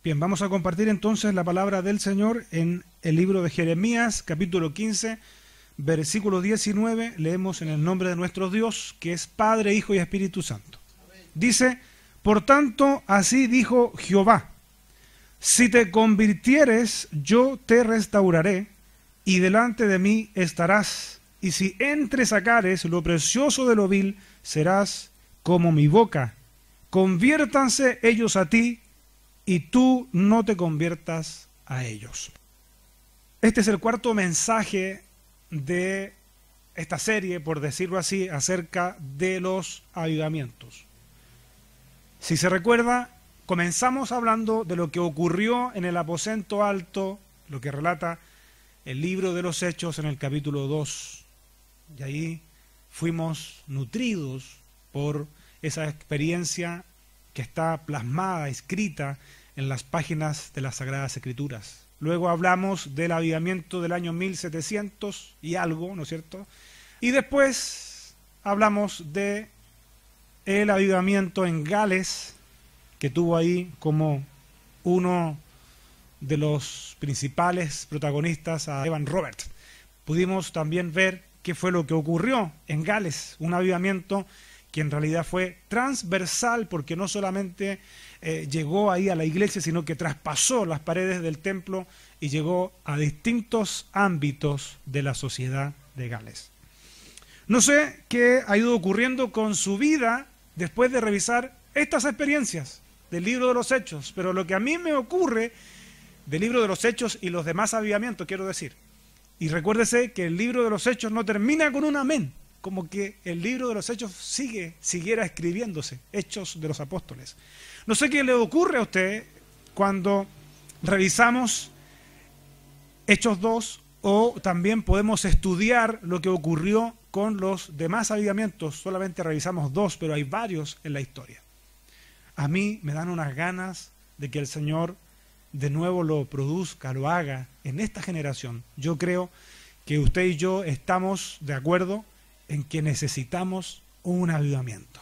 Bien, vamos a compartir entonces la palabra del Señor en el libro de Jeremías, capítulo 15, versículo 19. Leemos en el nombre de nuestro Dios, que es Padre, Hijo y Espíritu Santo. Dice: por tanto, así dijo Jehová: si te convirtieres, yo te restauraré, y delante de mí estarás, y si entresacares lo precioso de lo vil, serás como mi boca. Conviértanse ellos a ti, y tú no te conviertas a ellos. Este es el cuarto mensaje de esta serie, por decirlo así, acerca de los avivamientos. Si se recuerda, comenzamos hablando de lo que ocurrió en el aposento alto, lo que relata el libro de los Hechos en el capítulo 2. Y ahí fuimos nutridos por esa experiencia que está plasmada, escrita en las páginas de las Sagradas Escrituras. Luego hablamos del avivamiento del año 1700 y algo, ¿no es cierto? Y después hablamos de el avivamiento en Gales, que tuvo ahí como uno de los principales protagonistas a Evan Roberts. Pudimos también ver qué fue lo que ocurrió en Gales, un avivamiento que en realidad fue transversal, porque no solamente llegó ahí a la iglesia, sino que traspasó las paredes del templo y llegó a distintos ámbitos de la sociedad de Gales. No sé qué ha ido ocurriendo con su vida después de revisar estas experiencias del libro de los Hechos, pero lo que a mí me ocurre del libro de los Hechos y los demás avivamientos, quiero decir, y recuérdese que el libro de los Hechos no termina con un amén, como que el libro de los Hechos siguiera escribiéndose, Hechos de los Apóstoles. No sé qué le ocurre a usted cuando revisamos Hechos 2, o también podemos estudiar lo que ocurrió con los demás avivamientos. Solamente revisamos 2, pero hay varios en la historia. A mí me dan unas ganas de que el Señor de nuevo lo produzca, lo haga en esta generación. Yo creo que usted y yo estamos de acuerdo en que necesitamos un avivamiento,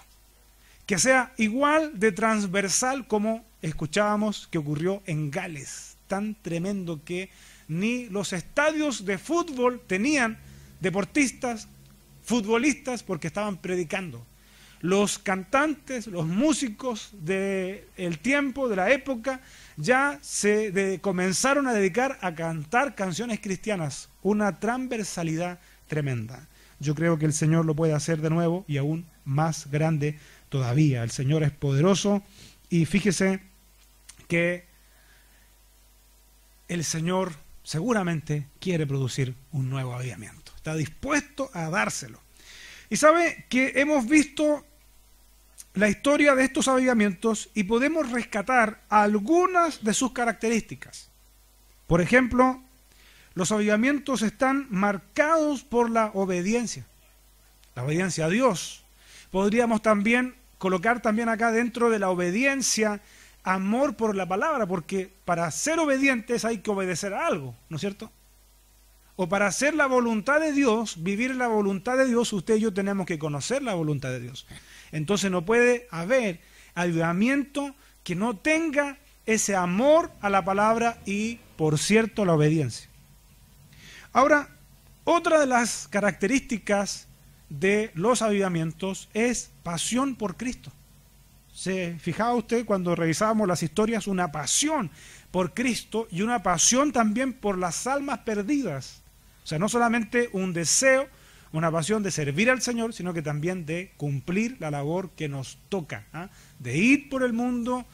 que sea igual de transversal como escuchábamos que ocurrió en Gales, tan tremendo que ni los estadios de fútbol tenían deportistas, futbolistas, porque estaban predicando. Los cantantes, los músicos del tiempo, de la época, ya se comenzaron a dedicar a cantar canciones cristianas, una transversalidad tremenda. Yo creo que el Señor lo puede hacer de nuevo y aún más grande todavía. El Señor es poderoso y fíjese que el Señor seguramente quiere producir un nuevo avivamiento. Está dispuesto a dárselo. Y sabe que hemos visto la historia de estos avivamientos y podemos rescatar algunas de sus características. Por ejemplo, los avivamientos están marcados por la obediencia a Dios. Podríamos también colocar también acá dentro de la obediencia amor por la palabra, porque para ser obedientes hay que obedecer a algo, ¿no es cierto? O para hacer la voluntad de Dios, vivir la voluntad de Dios, usted y yo tenemos que conocer la voluntad de Dios. Entonces no puede haber avivamiento que no tenga ese amor a la palabra y, por cierto, la obediencia. Ahora, otra de las características de los avivamientos es pasión por Cristo. ¿Se fijaba usted cuando revisábamos las historias? Una pasión por Cristo y una pasión también por las almas perdidas. O sea, no solamente un deseo, una pasión de servir al Señor, sino que también de cumplir la labor que nos toca, de ir por el mundo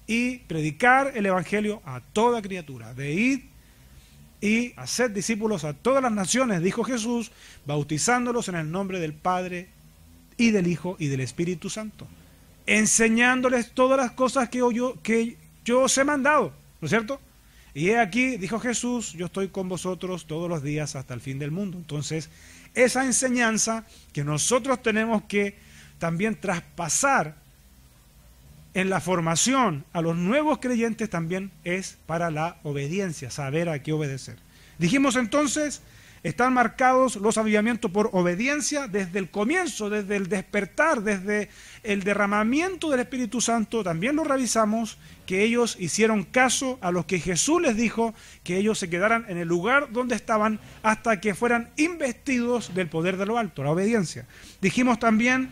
y predicar el Evangelio a toda criatura, de ir y hacer discípulos a todas las naciones, dijo Jesús, bautizándolos en el nombre del Padre y del Hijo y del Espíritu Santo, enseñándoles todas las cosas que yo os he mandado, ¿no es cierto? Y he aquí, dijo Jesús, yo estoy con vosotros todos los días hasta el fin del mundo. Entonces, esa enseñanza que nosotros tenemos que también traspasar en la formación a los nuevos creyentes también es para la obediencia, saber a qué obedecer. Dijimos entonces, Están marcados los avivamientos por obediencia desde el comienzo, desde el despertar, desde el derramamiento del Espíritu Santo. También lo revisamos, que ellos hicieron caso a los que Jesús les dijo, que ellos se quedaran en el lugar donde estaban hasta que fueran investidos del poder de lo alto, la obediencia. Dijimos también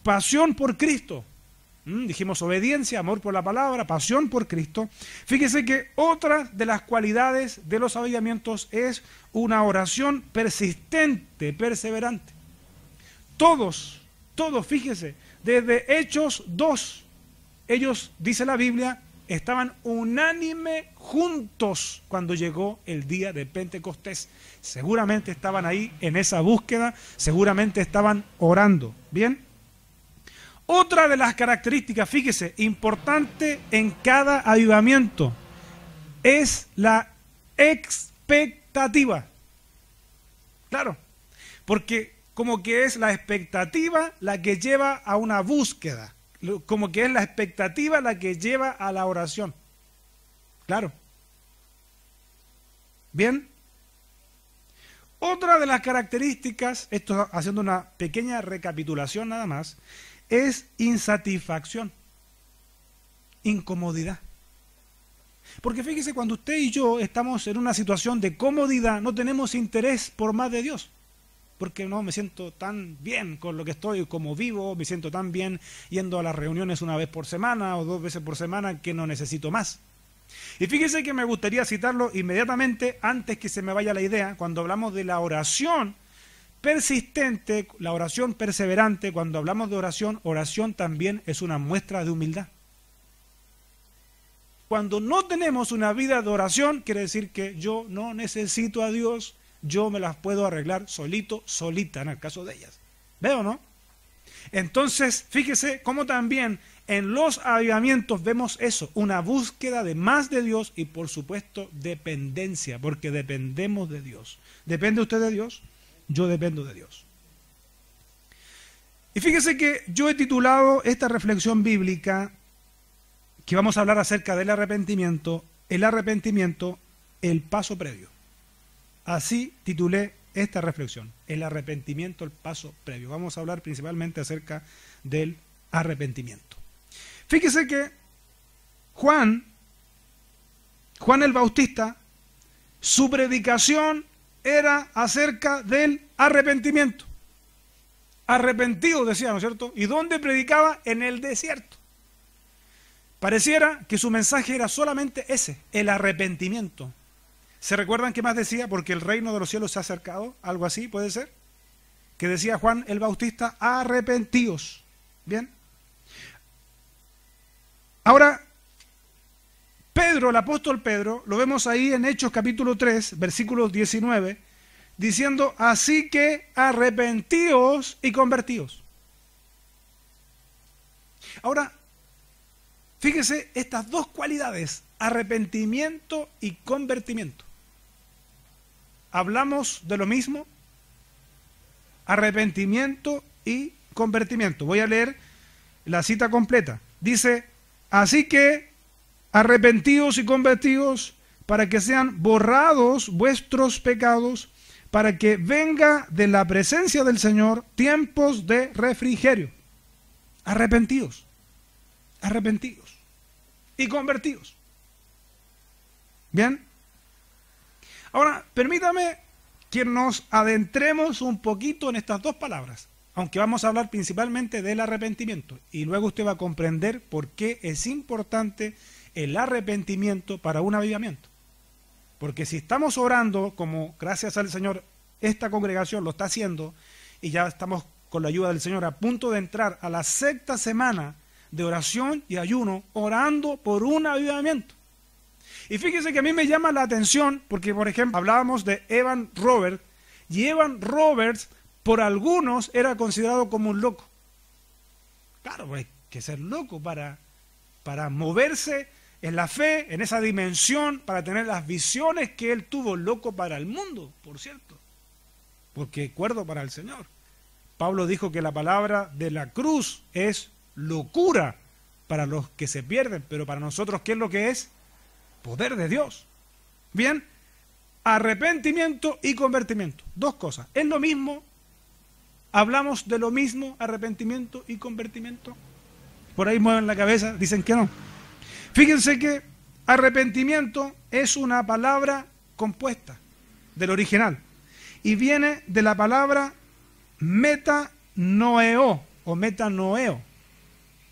pasión por Cristo. Dijimos obediencia, amor por la palabra, pasión por Cristo. Fíjese que otra de las cualidades de los avivamientos es una oración persistente, perseverante. Todos, fíjese, desde Hechos 2, ellos, dice la Biblia, estaban unánime juntos cuando llegó el día de Pentecostés. Seguramente estaban ahí en esa búsqueda, seguramente estaban orando. ¿Bien? Otra de las características, fíjese, importante en cada avivamiento es la expectativa. Claro, porque como que es la expectativa la que lleva a una búsqueda, como que es la expectativa la que lleva a la oración. Claro. Bien. Otra de las características, esto haciendo una pequeña recapitulación nada más, es insatisfacción, incomodidad. Porque fíjese, cuando usted y yo estamos en una situación de comodidad, no tenemos interés por más de Dios. Porque no, me siento tan bien con lo que estoy, como vivo, me siento tan bien yendo a las reuniones una vez por semana o 2 veces por semana, que no necesito más. Y fíjese que me gustaría citarlo inmediatamente antes que se me vaya la idea, cuando hablamos de la oración persistente, la oración perseverante. Cuando hablamos de oración, oración también es una muestra de humildad. Cuando no tenemos una vida de oración, quiere decir que yo no necesito a Dios, yo me las puedo arreglar solito, solita, en el caso de ellas. ¿Veo, no? Entonces, fíjese cómo también en los avivamientos vemos eso, una búsqueda de más de Dios y, por supuesto, dependencia, porque dependemos de Dios. ¿Depende usted de Dios? Yo dependo de Dios. Y fíjese que yo he titulado esta reflexión bíblica, que vamos a hablar acerca del arrepentimiento, el paso previo. Así titulé esta reflexión, el arrepentimiento, el paso previo. Vamos a hablar principalmente acerca del arrepentimiento. Fíjese que Juan el Bautista, su predicación era acerca del arrepentimiento. Arrepentido, decía, ¿no es cierto? ¿Y dónde predicaba? En el desierto. Pareciera que su mensaje era solamente ese, el arrepentimiento. ¿Se recuerdan qué más decía? Porque el reino de los cielos se ha acercado, algo así, ¿puede ser? Que decía Juan el Bautista, arrepentíos. ¿Bien? Ahora, Pedro, el apóstol Pedro, lo vemos ahí en Hechos capítulo 3, versículos 19, diciendo, así que arrepentíos y convertíos. Ahora, fíjese estas dos cualidades, arrepentimiento y convertimiento. ¿Hablamos de lo mismo? Arrepentimiento y convertimiento. Voy a leer la cita completa. Dice, así que arrepentíos y convertíos para que sean borrados vuestros pecados, para que venga de la presencia del Señor tiempos de refrigerio. Arrepentíos, arrepentíos y convertíos. ¿Bien? Ahora, permítame que nos adentremos un poquito en estas dos palabras, aunque vamos a hablar principalmente del arrepentimiento, y luego usted va a comprender por qué es importante el arrepentimiento para un avivamiento. Porque si estamos orando, como gracias al Señor esta congregación lo está haciendo, y ya estamos con la ayuda del Señor a punto de entrar a la 6ª semana de oración y ayuno, orando por un avivamiento. Y fíjese que a mí me llama la atención, porque por ejemplo hablábamos de Evan Roberts, y Evan Roberts por algunos era considerado como un loco. Claro, pues hay que ser loco para moverse en la fe, en esa dimensión, para tener las visiones que él tuvo. Loco para el mundo, por cierto, porque cuerdo para el Señor. Pablo dijo que la palabra de la cruz es locura para los que se pierden, pero para nosotros, ¿qué es lo que es? Poder de Dios. Bien, Arrepentimiento y convertimiento. Dos cosas. ¿Es lo mismo? ¿Hablamos de lo mismo, arrepentimiento y convertimiento? Por ahí mueven la cabeza, dicen que no. Fíjense que arrepentimiento es una palabra compuesta del original y viene de la palabra metanoeo o metanoeo.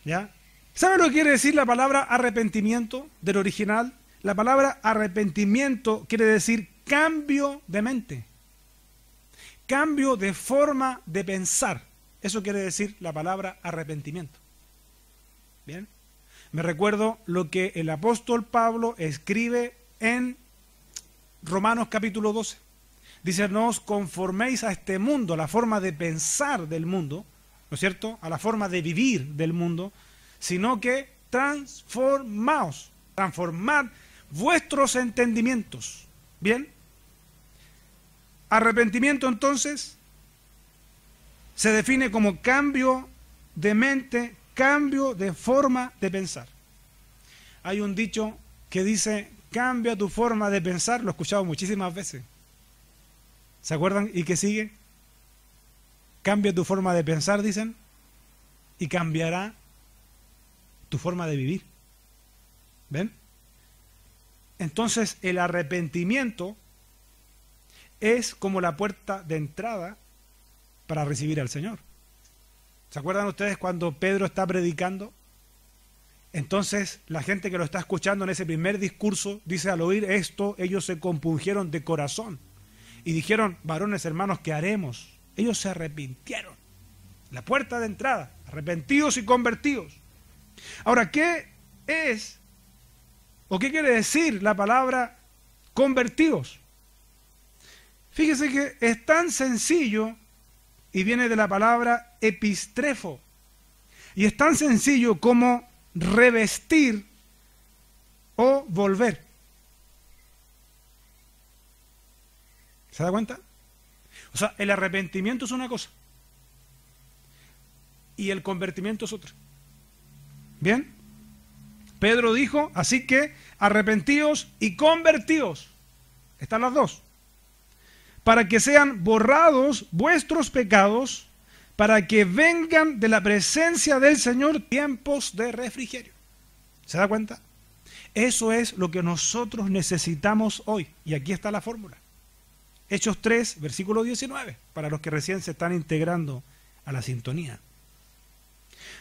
¿Ya? ¿Sabe lo que quiere decir la palabra arrepentimiento del original? La palabra arrepentimiento quiere decir cambio de mente, cambio de forma de pensar. Eso quiere decir la palabra arrepentimiento. ¿Bien? Me recuerdo lo que el apóstol Pablo escribe en Romanos capítulo 12. Dice, no os conforméis a este mundo, a la forma de pensar del mundo, ¿no es cierto?, a la forma de vivir del mundo, sino que transformad vuestros entendimientos. ¿Bien? Arrepentimiento entonces se define como cambio de mente, cambio de forma de pensar. Hay un dicho que dice, cambia tu forma de pensar, lo he escuchado muchísimas veces. ¿Se acuerdan? ¿Y qué sigue? Cambia tu forma de pensar, dicen, y cambiará tu forma de vivir. ¿Ven? Entonces el arrepentimiento es como la puerta de entrada para recibir al Señor. ¿Se acuerdan ustedes cuando Pedro está predicando? Entonces la gente que lo está escuchando en ese primer discurso dice, al oír esto ellos se compungieron de corazón y dijeron, varones hermanos, ¿qué haremos? Ellos se arrepintieron. La puerta de entrada, arrepentidos y convertidos. Ahora, ¿qué es o qué quiere decir la palabra convertidos? Fíjese que es tan sencillo y viene de la palabra epistrefo. Y es tan sencillo como revestir o volver. ¿Se da cuenta? O sea, el arrepentimiento es una cosa y el convertimiento es otra. ¿Bien? Pedro dijo, así que arrepentíos y convertíos. Están las dos. Para que sean borrados vuestros pecados, para que vengan de la presencia del Señor tiempos de refrigerio. ¿Se da cuenta? Eso es lo que nosotros necesitamos hoy. Y aquí está la fórmula. Hechos 3, versículo 19, para los que recién se están integrando a la sintonía.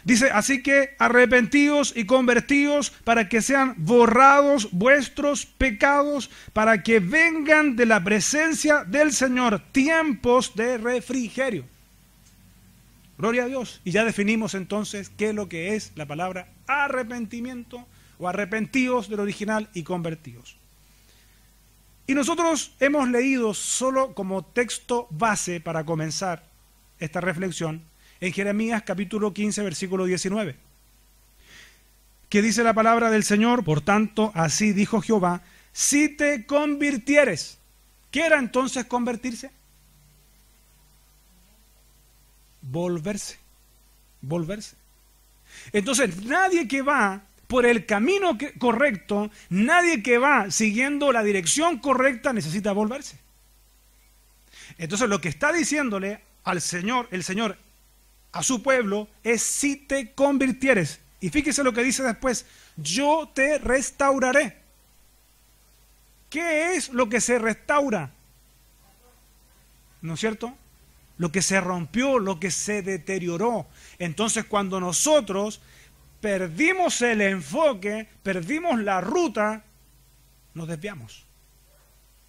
Dice, así que arrepentíos y convertíos para que sean borrados vuestros pecados, para que vengan de la presencia del Señor tiempos de refrigerio. Gloria a Dios. Y ya definimos entonces qué es lo que es la palabra arrepentimiento o arrepentíos del original y convertíos. Y nosotros hemos leído solo como texto base para comenzar esta reflexión en Jeremías capítulo 15 versículo 19, que dice la palabra del Señor, por tanto, así dijo Jehová, si te convirtieres. ¿Qué era entonces convertirse? Volverse. Entonces, nadie que va por el camino correcto, nadie que va siguiendo la dirección correcta necesita volverse. Entonces, lo que está diciéndole al Señor, el Señor, a su pueblo, es si te convirtieres. Y fíjese lo que dice después, yo te restauraré. ¿Qué es lo que se restaura? ¿No es cierto? Lo que se rompió, lo que se deterioró. Entonces, cuando nosotros perdimos el enfoque, perdimos la ruta, nos desviamos.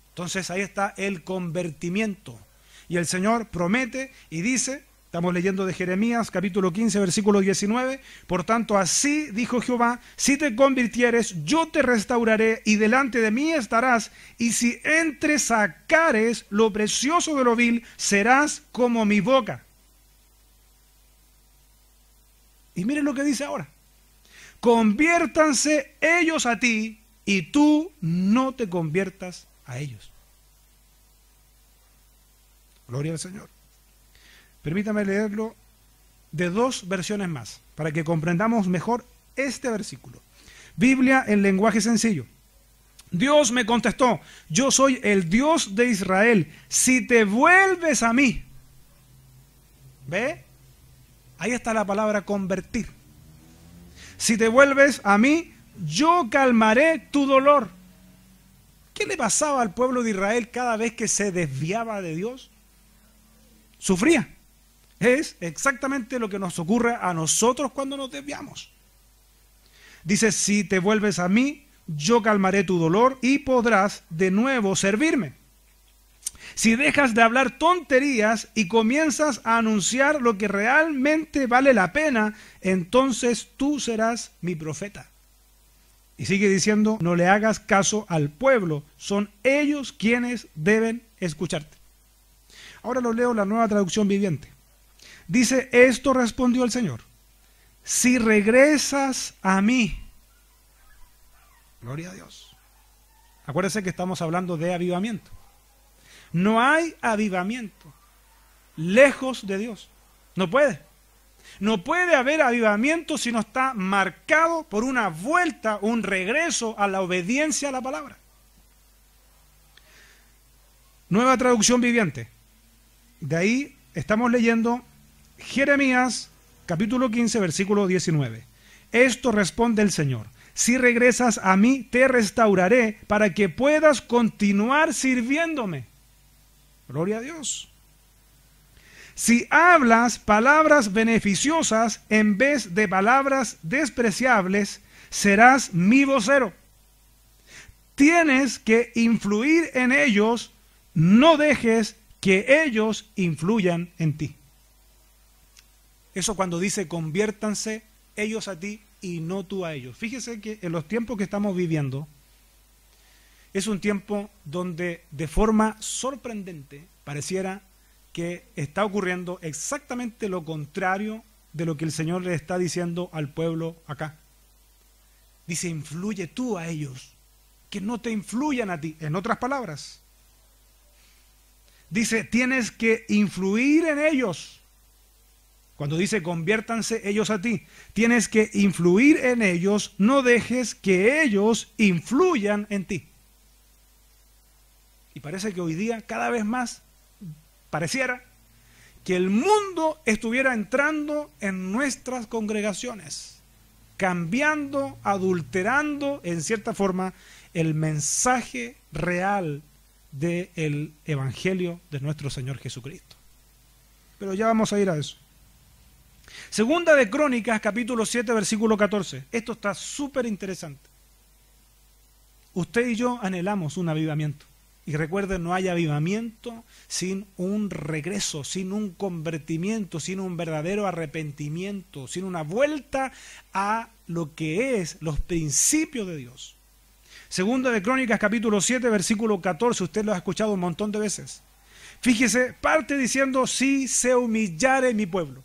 Entonces, ahí está el convertimiento. Y el Señor promete y dice, estamos leyendo de Jeremías capítulo 15 versículo 19, por tanto así dijo Jehová, si te convirtieres yo te restauraré y delante de mí estarás, y si entresacares lo precioso de lo vil, serás como mi boca. Y miren lo que dice ahora, conviértanse ellos a ti y tú no te conviertas a ellos. Gloria al Señor. Permítame leerlo de dos versiones más, para que comprendamos mejor este versículo. Biblia en lenguaje sencillo. Dios me contestó, yo soy el Dios de Israel, si te vuelves a mí. ¿Ve? Ahí está la palabra convertir. Si te vuelves a mí, yo calmaré tu dolor. ¿Qué le pasaba al pueblo de Israel cada vez que se desviaba de Dios? Sufría. Es exactamente lo que nos ocurre a nosotros cuando nos desviamos. Dice, si te vuelves a mí, yo calmaré tu dolor y podrás de nuevo servirme. Si dejas de hablar tonterías y comienzas a anunciar lo que realmente vale la pena, entonces tú serás mi profeta. Y sigue diciendo, no le hagas caso al pueblo, son ellos quienes deben escucharte. Ahora lo leo en la Nueva Traducción Viviente. Dice, esto respondió el Señor, si regresas a mí, gloria a Dios. Acuérdense que estamos hablando de avivamiento. No hay avivamiento lejos de Dios. No puede. No puede haber avivamiento si no está marcado por una vuelta, un regreso a la obediencia a la palabra. Nueva Traducción Viviente. De ahí estamos leyendo Jeremías capítulo 15, versículo 19. Esto responde el Señor. Si regresas a mí, te restauraré para que puedas continuar sirviéndome. Gloria a Dios. Si hablas palabras beneficiosas en vez de palabras despreciables, serás mi vocero. Tienes que influir en ellos, no dejes que ellos influyan en ti. Eso cuando dice conviértanse ellos a ti y no tú a ellos. Fíjese que en los tiempos que estamos viviendo, es un tiempo donde de forma sorprendente pareciera que está ocurriendo exactamente lo contrario de lo que el Señor le está diciendo al pueblo acá. Dice, influye tú a ellos, que no te influyan a ti. En otras palabras, dice, tienes que influir en ellos. Cuando dice conviértanse ellos a ti, tienes que influir en ellos, no dejes que ellos influyan en ti. Y parece que hoy día cada vez más pareciera que el mundo estuviera entrando en nuestras congregaciones, cambiando, adulterando en cierta forma el mensaje real del Evangelio de nuestro Señor Jesucristo. Pero ya vamos a ir a eso. Segunda de Crónicas, capítulo 7, versículo 14. Esto está súper interesante. Usted y yo anhelamos un avivamiento. Y recuerden, no hay avivamiento sin un regreso, sin un convertimiento, sin un verdadero arrepentimiento, sin una vuelta a lo que es los principios de Dios. Segunda de Crónicas, capítulo 7, versículo 14. Usted lo ha escuchado un montón de veces. Fíjese, parte diciendo, si se humillare mi pueblo.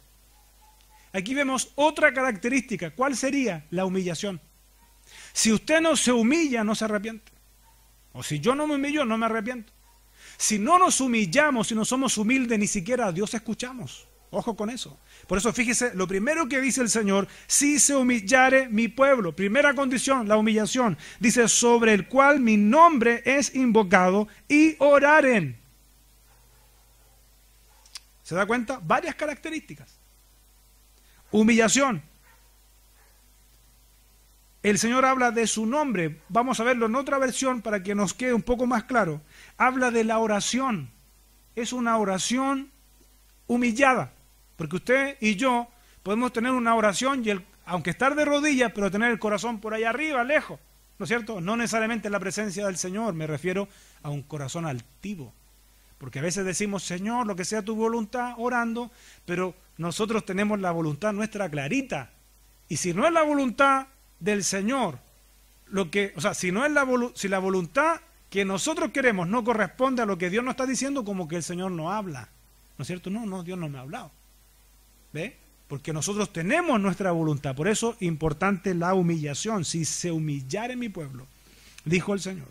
Aquí vemos otra característica. ¿Cuál sería? La humillación. Si usted no se humilla, no se arrepiente. O si yo no me humillo, no me arrepiento. Si no nos humillamos, si no somos humildes, ni siquiera a Dios escuchamos. Ojo con eso. Por eso fíjese, lo primero que dice el Señor, si se humillare mi pueblo. Primera condición, la humillación. Dice, sobre el cual mi nombre es invocado y oraren. ¿Se da cuenta? Varias características. Humillación. El Señor habla de su nombre. Vamos a verlo en otra versión para que nos quede un poco más claro. Habla de la oración. Es una oración humillada. Porque usted y yo podemos tener una oración, aunque estar de rodillas, pero tener el corazón por ahí arriba, lejos. ¿No es cierto? No necesariamente en la presencia del Señor. Me refiero a un corazón altivo. Porque a veces decimos, Señor, lo que sea tu voluntad, orando, pero nosotros tenemos la voluntad nuestra clarita. Y si no es la voluntad del Señor, si la voluntad que nosotros queremos no corresponde a lo que Dios nos está diciendo, como que el Señor no habla. ¿No es cierto? No, Dios no me ha hablado. ¿Ve? Porque nosotros tenemos nuestra voluntad. Por eso, importante la humillación. Si se humillare mi pueblo, dijo el Señor.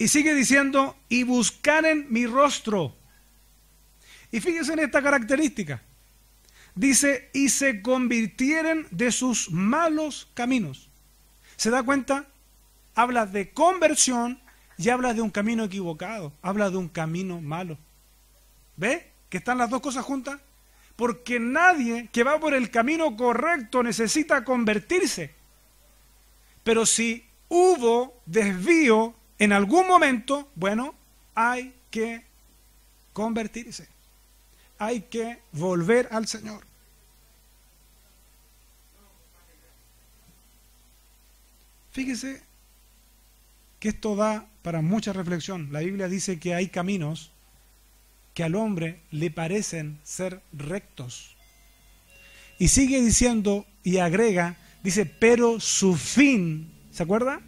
Y sigue diciendo, y buscaren mi rostro. Y fíjense en esta característica. Dice, y se convirtieren de sus malos caminos. ¿Se da cuenta? habla de conversión y habla de un camino equivocado, habla de un camino malo. ¿Ve? Que están las dos cosas juntas. Porque nadie que va por el camino correcto necesita convertirse. Pero si hubo desvío en algún momento, bueno, hay que convertirse. Hay que volver al Señor. Fíjese que esto da para mucha reflexión. La Biblia dice que hay caminos que al hombre le parecen ser rectos. Y sigue diciendo y agrega, dice, pero su fin, ¿se acuerda?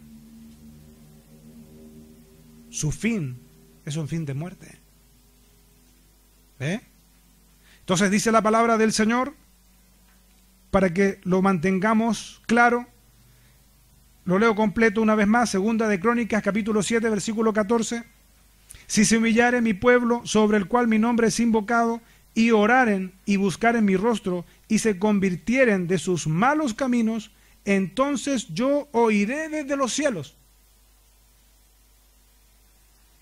Su fin es un fin de muerte. ¿Ve? Entonces dice la palabra del Señor, para que lo mantengamos claro, lo leo completo una vez más, segunda de Crónicas, capítulo 7, versículo 14. Si se humillare mi pueblo, sobre el cual mi nombre es invocado, y oraren y buscaren mi rostro, y se convirtieren de sus malos caminos, entonces yo oiré desde los cielos.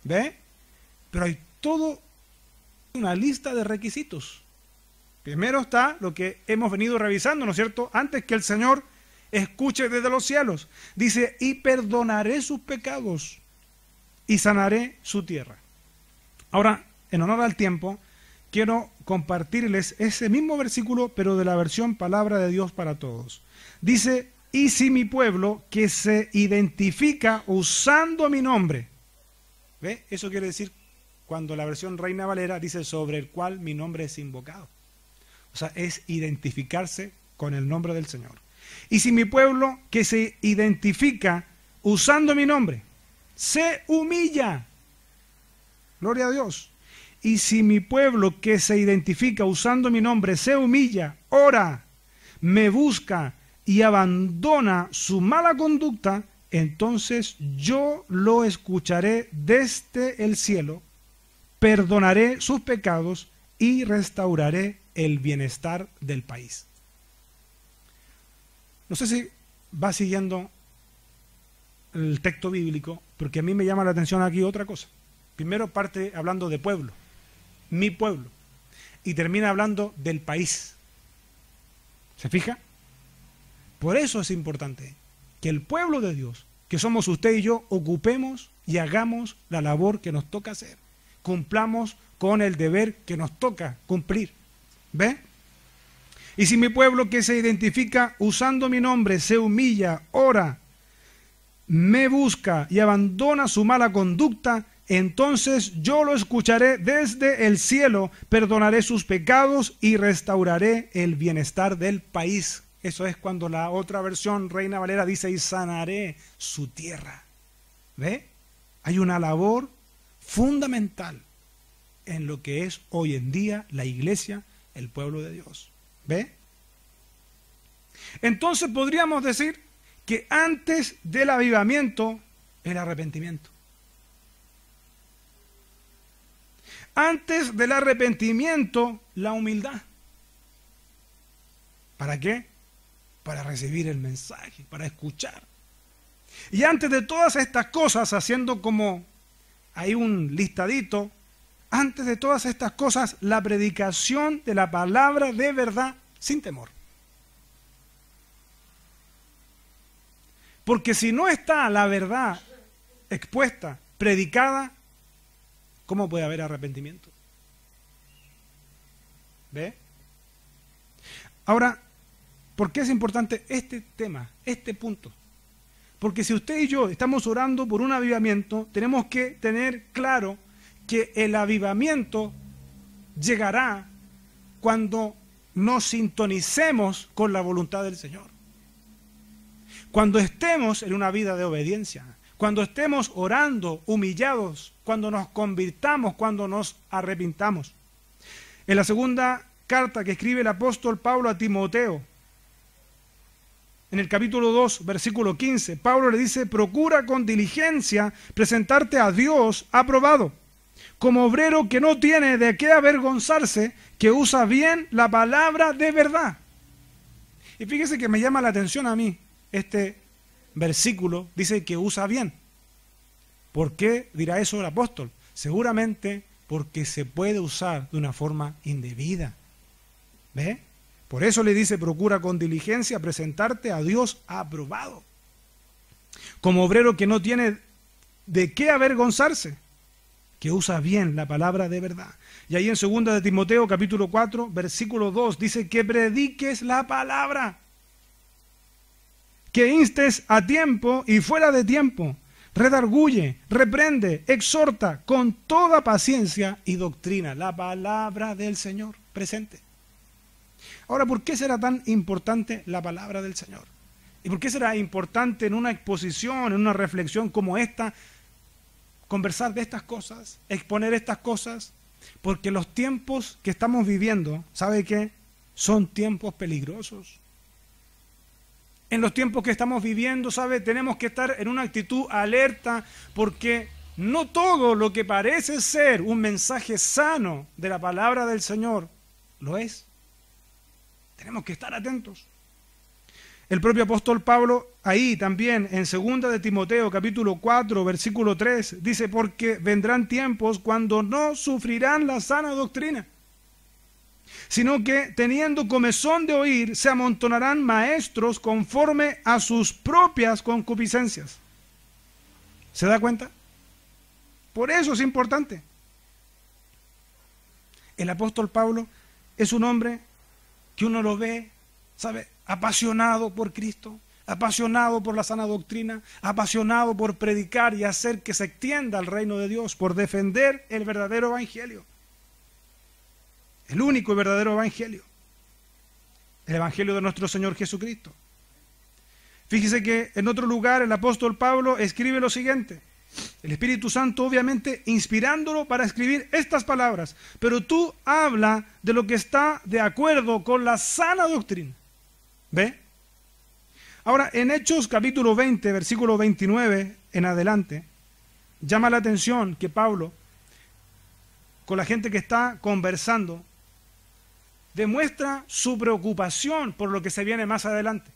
¿Ve? Pero hay todo una lista de requisitos. Primero está lo que hemos venido revisando, ¿no es cierto? Antes que el Señor escuche desde los cielos. Dice, y perdonaré sus pecados y sanaré su tierra. Ahora, en honor al tiempo, quiero compartirles ese mismo versículo, pero de la versión Palabra de Dios para Todos. Dice, y si mi pueblo que se identifica usando mi nombre, ¿ve? Eso quiere decir cuando la versión Reina Valera dice sobre el cual mi nombre es invocado. O sea, es identificarse con el nombre del Señor. Y si mi pueblo que se identifica usando mi nombre se humilla, gloria a Dios. Y si mi pueblo que se identifica usando mi nombre se humilla, ora, me busca y abandona su mala conducta, entonces yo lo escucharé desde el cielo, perdonaré sus pecados y restauraré el bienestar del país. No sé si va siguiendo el texto bíblico, porque a mí me llama la atención aquí otra cosa. Primero parte hablando de pueblo, mi pueblo, y termina hablando del país. ¿Se fija? Por eso es importante que el pueblo de Dios, que somos usted y yo, ocupemos y hagamos la labor que nos toca hacer. Cumplamos con el deber que nos toca cumplir. ¿Ve? Y si mi pueblo que se identifica usando mi nombre se humilla, ora, me busca y abandona su mala conducta, entonces yo lo escucharé desde el cielo, perdonaré sus pecados y restauraré el bienestar del país. Eso es cuando la otra versión, Reina Valera, dice, y sanaré su tierra. ¿Ve? Hay una labor fundamental en lo que es hoy en día la iglesia, el pueblo de Dios. ¿Ve? Entonces podríamos decir que antes del avivamiento, el arrepentimiento. Antes del arrepentimiento, la humildad. ¿Para qué? Para recibir el mensaje, para escuchar. Y antes de todas estas cosas, haciendo como hay un listadito, antes de todas estas cosas, la predicación de la palabra de verdad sin temor. Porque si no está la verdad expuesta, predicada, ¿cómo puede haber arrepentimiento? ¿Ve? Ahora, ¿por qué es importante este tema, este punto? Porque si usted y yo estamos orando por un avivamiento, tenemos que tener claro que el avivamiento llegará cuando nos sintonicemos con la voluntad del Señor. Cuando estemos en una vida de obediencia, cuando estemos orando, humillados, cuando nos convirtamos, cuando nos arrepintamos. En la segunda carta que escribe el apóstol Pablo a Timoteo, en el capítulo 2, versículo 15, Pablo le dice, procura con diligencia presentarte a Dios aprobado, como obrero que no tiene de qué avergonzarse, que usa bien la palabra de verdad. Y fíjese que me llama la atención a mí este versículo dice que usa bien. ¿Por qué dirá eso el apóstol? Seguramente porque se puede usar de una forma indebida. ¿Ve? Por eso le dice, procura con diligencia presentarte a Dios aprobado, como obrero que no tiene de qué avergonzarse, que usa bien la palabra de verdad. Y ahí en 2 de Timoteo capítulo 4, versículo 2, dice que prediques la palabra, que instes a tiempo y fuera de tiempo, redarguye, reprende, exhorta con toda paciencia y doctrina. La palabra del Señor presente. Ahora, ¿por qué será tan importante la palabra del Señor? ¿Y por qué será importante en una exposición, en una reflexión como esta, conversar de estas cosas, exponer estas cosas? Porque los tiempos que estamos viviendo, ¿sabe qué? Son tiempos peligrosos. En los tiempos que estamos viviendo, ¿sabe? Tenemos que estar en una actitud alerta, porque no todo lo que parece ser un mensaje sano de la palabra del Señor lo es. Tenemos que estar atentos. El propio apóstol Pablo, ahí también, en 2 de Timoteo, capítulo 4, versículo 3, dice, porque vendrán tiempos cuando no sufrirán la sana doctrina, sino que, teniendo comezón de oír, se amontonarán maestros conforme a sus propias concupiscencias. ¿Se da cuenta? Por eso es importante. El apóstol Pablo es un hombre que uno lo ve, ¿sabe?, apasionado por Cristo, apasionado por la sana doctrina, apasionado por predicar y hacer que se extienda el reino de Dios, por defender el verdadero evangelio. El único y verdadero evangelio. El evangelio de nuestro Señor Jesucristo. Fíjese que en otro lugar el apóstol Pablo escribe lo siguiente. El Espíritu Santo obviamente inspirándolo para escribir estas palabras. Pero tú habla de lo que está de acuerdo con la sana doctrina. ¿Ve? Ahora, en Hechos capítulo 20, versículo 29 en adelante, llama la atención que Pablo, con la gente que está conversando, demuestra su preocupación por lo que se viene más adelante.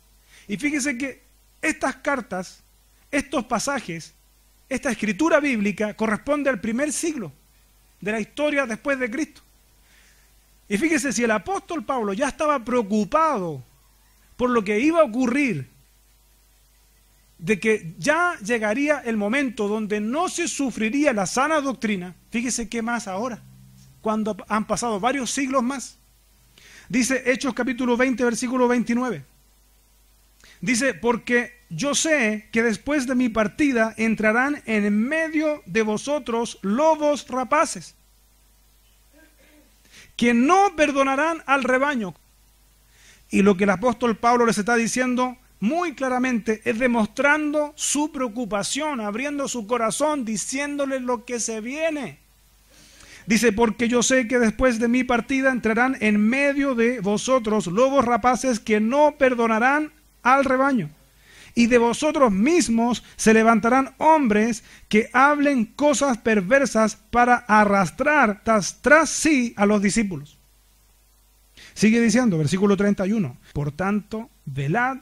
Y fíjese que estas cartas, estos pasajes, esta escritura bíblica corresponde al primer siglo de la historia después de Cristo. Y fíjese, si el apóstol Pablo ya estaba preocupado por lo que iba a ocurrir, de que ya llegaría el momento donde no se sufriría la sana doctrina, fíjese qué más ahora, cuando han pasado varios siglos más. Dice Hechos capítulo 20, versículo 29. Dice, porque yo sé que después de mi partida entrarán en medio de vosotros lobos rapaces, que no perdonarán al rebaño. Y lo que el apóstol Pablo les está diciendo muy claramente es demostrando su preocupación, abriendo su corazón, diciéndoles lo que se viene. Dice, porque yo sé que después de mi partida entrarán en medio de vosotros lobos rapaces que no perdonarán al rebaño. Y de vosotros mismos se levantarán hombres que hablen cosas perversas para arrastrar tras sí a los discípulos. Sigue diciendo, versículo 31. Por tanto, velad,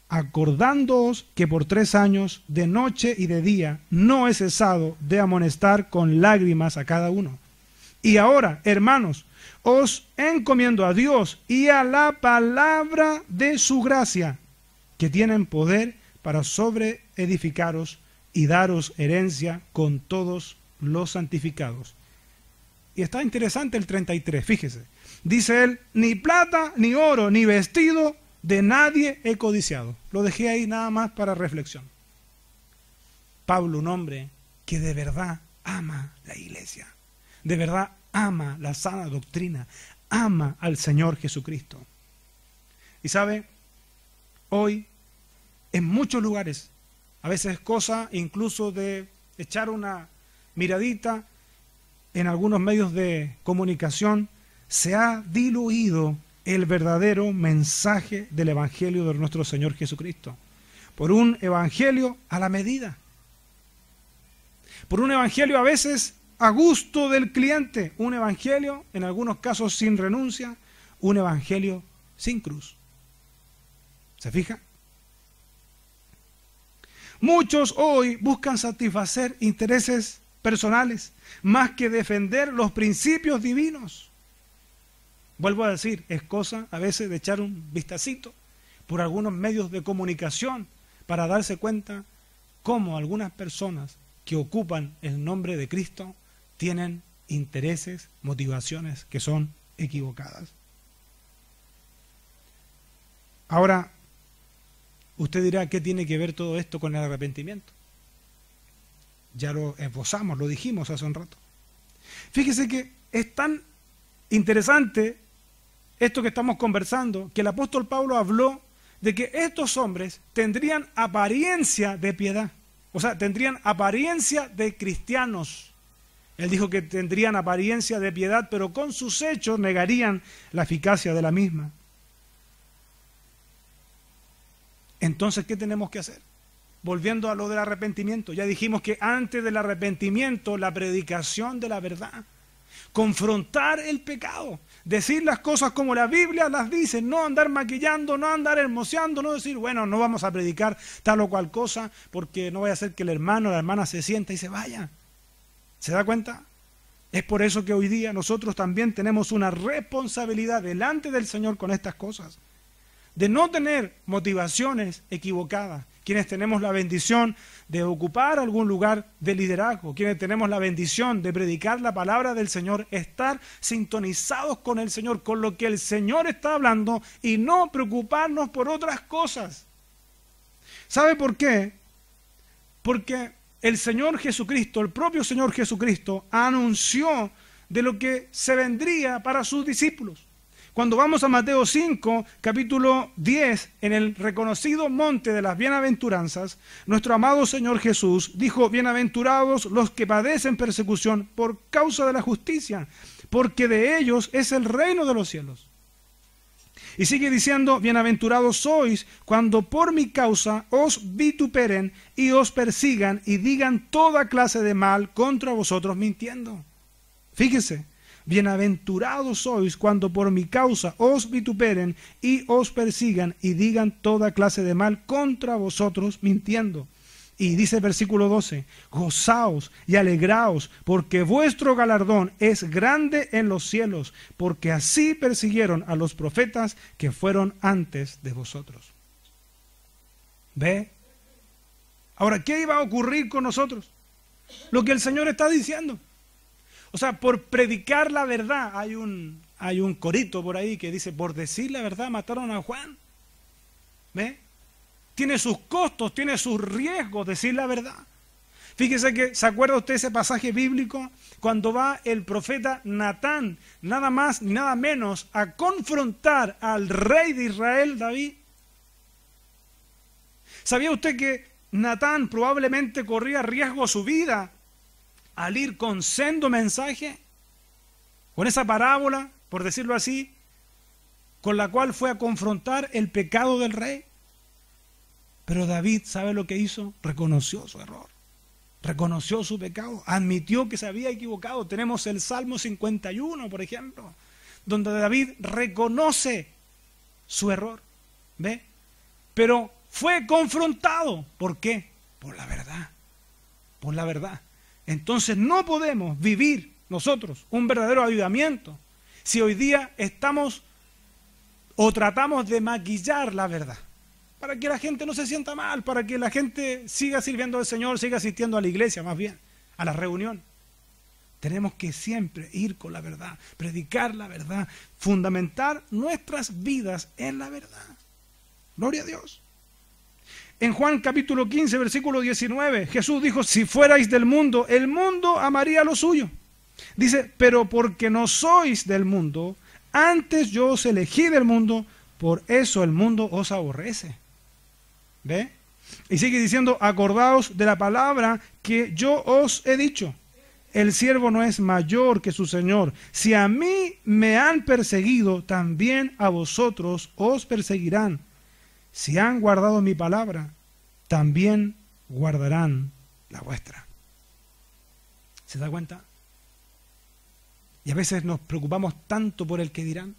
acordándoos que por 3 años, de noche y de día, no he cesado de amonestar con lágrimas a cada uno. Y ahora, hermanos, os encomiendo a Dios y a la palabra de su gracia, que tienen poder para sobreedificaros y daros herencia con todos los santificados. Y está interesante el 33, fíjese. Dice él, ni plata, ni oro, ni vestido de nadie he codiciado. Lo dejé ahí nada más para reflexión. Pablo, un hombre que de verdad ama la iglesia, de verdad ama la sana doctrina, ama al Señor Jesucristo. Y sabe, hoy en muchos lugares, a veces es cosa incluso de echar una miradita en algunos medios de comunicación, se ha diluido el verdadero mensaje del Evangelio de nuestro Señor Jesucristo, por un Evangelio a la medida, por un Evangelio a veces a gusto del cliente, un Evangelio en algunos casos sin renuncia, un Evangelio sin cruz. ¿Se fija? Muchos hoy buscan satisfacer intereses personales más que defender los principios divinos. Vuelvo a decir, es cosa a veces de echar un vistacito por algunos medios de comunicación para darse cuenta cómo algunas personas que ocupan el nombre de Cristo tienen intereses, motivaciones que son equivocadas. Ahora, usted dirá, ¿qué tiene que ver todo esto con el arrepentimiento? Ya lo esbozamos, lo dijimos hace un rato. Fíjese que es tan interesante esto que estamos conversando, que el apóstol Pablo habló de que estos hombres tendrían apariencia de piedad, o sea, tendrían apariencia de cristianos. Él dijo que tendrían apariencia de piedad, pero con sus hechos negarían la eficacia de la misma. Entonces, ¿qué tenemos que hacer? Volviendo a lo del arrepentimiento, ya dijimos que antes del arrepentimiento, la predicación de la verdad, confrontar el pecado, decir las cosas como la Biblia las dice, no andar maquillando, no andar hermoseando, no decir, bueno, no vamos a predicar tal o cual cosa, porque no vaya a ser que el hermano o la hermana se sienta y se vaya. ¿Se da cuenta? Es por eso que hoy día nosotros también tenemos una responsabilidad delante del Señor con estas cosas, de no tener motivaciones equivocadas. Quienes tenemos la bendición de ocupar algún lugar de liderazgo, quienes tenemos la bendición de predicar la palabra del Señor, estar sintonizados con el Señor, con lo que el Señor está hablando y no preocuparnos por otras cosas. ¿Sabe por qué? Porque el Señor Jesucristo, el propio Señor Jesucristo, anunció de lo que se vendría para sus discípulos. Cuando vamos a Mateo 5, capítulo 10, en el reconocido monte de las bienaventuranzas, nuestro amado Señor Jesús dijo, bienaventurados los que padecen persecución por causa de la justicia, porque de ellos es el reino de los cielos. Y sigue diciendo, bienaventurados sois cuando por mi causa os vituperen y os persigan y digan toda clase de mal contra vosotros mintiendo. Fíjese. Bienaventurados sois cuando por mi causa os vituperen y os persigan y digan toda clase de mal contra vosotros mintiendo. Y dice el versículo 12, gozaos y alegraos, porque vuestro galardón es grande en los cielos, porque así persiguieron a los profetas que fueron antes de vosotros. ¿Ve? Ahora, ¿qué iba a ocurrir con nosotros? Lo que el Señor está diciendo. O sea, por predicar la verdad, hay un corito por ahí que dice, por decir la verdad mataron a Juan. ¿Ve? Tiene sus costos, tiene sus riesgos decir la verdad. Fíjese que, ¿se acuerda usted ese pasaje bíblico? Cuando va el profeta Natán, nada más ni nada menos, a confrontar al rey de Israel, David. ¿Sabía usted que Natán probablemente corría riesgo a su vida al ir con sendo mensaje, con esa parábola, por decirlo así, con la cual fue a confrontar el pecado del rey? Pero David, ¿sabe lo que hizo? Reconoció su error, reconoció su pecado, admitió que se había equivocado. Tenemos el Salmo 51, por ejemplo, donde David reconoce su error, ¿ve? Pero fue confrontado. ¿Por qué? Por la verdad, por la verdad. Entonces no podemos vivir nosotros un verdadero avivamiento si hoy día estamos o tratamos de maquillar la verdad, para que la gente no se sienta mal, para que la gente siga sirviendo al Señor, siga asistiendo a la iglesia, más bien, a la reunión. Tenemos que siempre ir con la verdad, predicar la verdad, fundamentar nuestras vidas en la verdad. Gloria a Dios. En Juan capítulo 15, versículo 19, Jesús dijo, si fuerais del mundo, el mundo amaría lo suyo. Dice, pero porque no sois del mundo, antes yo os elegí del mundo, por eso el mundo os aborrece. ¿Ve? Y sigue diciendo, acordaos de la palabra que yo os he dicho. El siervo no es mayor que su Señor. Si a mí me han perseguido, también a vosotros os perseguirán. Si han guardado mi palabra, también guardarán la vuestra. ¿Se da cuenta? Y a veces nos preocupamos tanto por el que dirán.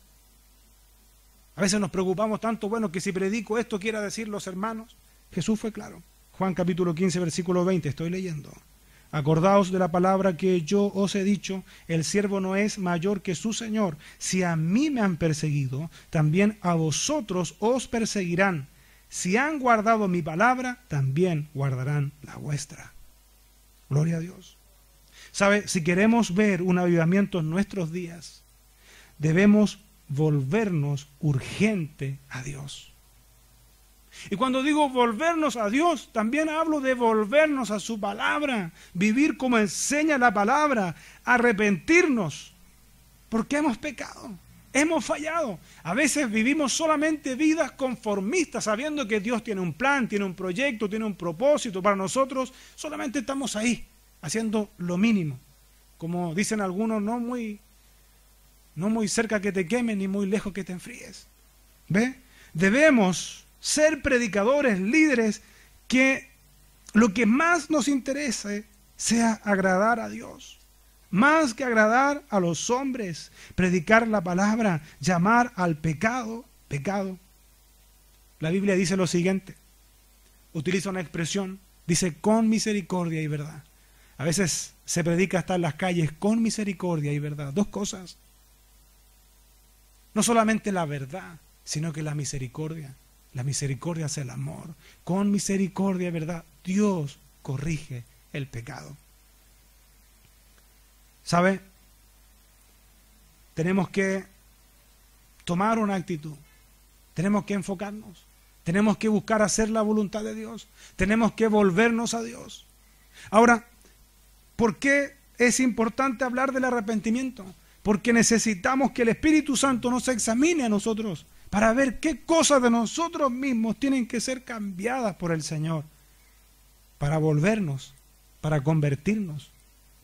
A veces nos preocupamos tanto, bueno, que si predico esto quiera decir los hermanos. Jesús fue claro. Juan capítulo 15, versículo 20, estoy leyendo. Acordaos de la palabra que yo os he dicho, el siervo no es mayor que su Señor. Si a mí me han perseguido, también a vosotros os perseguirán. Si han guardado mi palabra, también guardarán la vuestra. Gloria a Dios. ¿Sabe? Si queremos ver un avivamiento en nuestros días, debemos volvernos urgente a Dios. Y cuando digo volvernos a Dios, también hablo de volvernos a su palabra, vivir como enseña la palabra, arrepentirnos, porque hemos pecado, hemos fallado. A veces vivimos solamente vidas conformistas, sabiendo que Dios tiene un plan, tiene un proyecto, tiene un propósito para nosotros. Solamente estamos ahí, haciendo lo mínimo. Como dicen algunos, no muy cerca que te quemen, ni muy lejos que te enfríes. ¿Ve? Debemos ser predicadores, líderes, que lo que más nos interese sea agradar a Dios, más que agradar a los hombres, predicar la palabra, llamar al pecado, pecado. La Biblia dice lo siguiente, utiliza una expresión, dice con misericordia y verdad. A veces se predica hasta en las calles con misericordia y verdad, dos cosas. No solamente la verdad, sino que la misericordia. La misericordia es el amor. Con misericordia, ¿verdad? Dios corrige el pecado. ¿Sabe? Tenemos que tomar una actitud. Tenemos que enfocarnos. Tenemos que buscar hacer la voluntad de Dios. Tenemos que volvernos a Dios. Ahora, ¿por qué es importante hablar del arrepentimiento? Porque necesitamos que el Espíritu Santo nos examine a nosotros, para ver qué cosas de nosotros mismos tienen que ser cambiadas por el Señor, para volvernos, para convertirnos,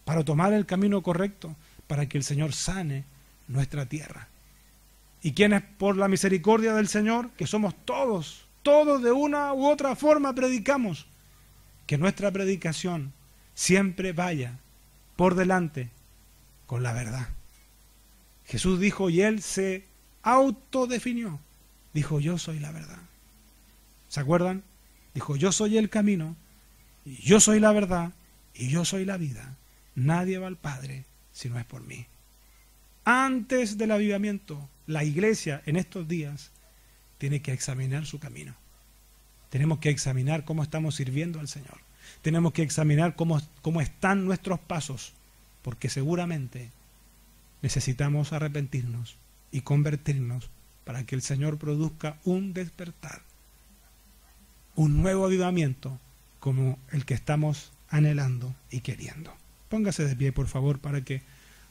para tomar el camino correcto, para que el Señor sane nuestra tierra. ¿Y quiénes por la misericordia del Señor? Que somos todos de una u otra forma predicamos. Que nuestra predicación siempre vaya por delante con la verdad. Jesús dijo, y Él se autodefinió, dijo yo soy la verdad. ¿Se acuerdan? Dijo yo soy el camino, y yo soy la verdad, y yo soy la vida. Nadie va al Padre si no es por mí. Antes del avivamiento, la iglesia en estos días tiene que examinar su camino. Tenemos que examinar cómo estamos sirviendo al Señor. Tenemos que examinar cómo están nuestros pasos, porque seguramente necesitamos arrepentirnos y convertirnos para que el Señor produzca un despertar, un nuevo avivamiento como el que estamos anhelando y queriendo. Póngase de pie, por favor, para que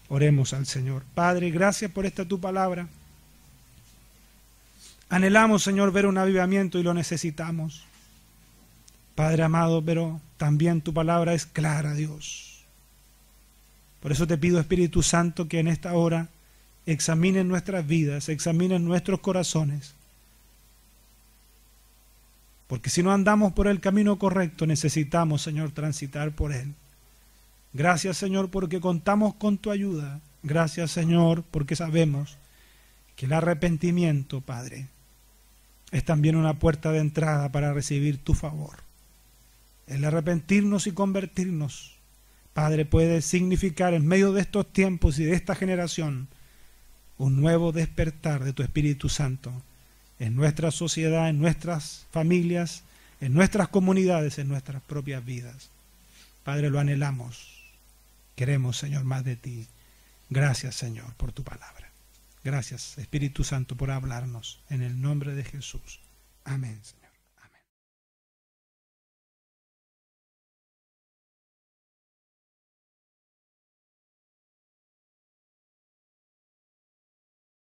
oremos al Señor. Padre, gracias por esta tu palabra. Anhelamos, Señor, ver un avivamiento y lo necesitamos. Padre amado, pero también tu palabra es clara, Dios. Por eso te pido, Espíritu Santo, que en esta hora examinen nuestras vidas, examinen nuestros corazones. Porque si no andamos por el camino correcto, necesitamos, Señor, transitar por él. Gracias, Señor, porque contamos con tu ayuda. Gracias, Señor, porque sabemos que el arrepentimiento, Padre, es también una puerta de entrada para recibir tu favor. El arrepentirnos y convertirnos, Padre, puede significar en medio de estos tiempos y de esta generación un nuevo despertar de tu Espíritu Santo en nuestra sociedad, en nuestras familias, en nuestras comunidades, en nuestras propias vidas. Padre, lo anhelamos. Queremos, Señor, más de ti. Gracias, Señor, por tu palabra. Gracias, Espíritu Santo, por hablarnos. En el nombre de Jesús. Amén, Señor.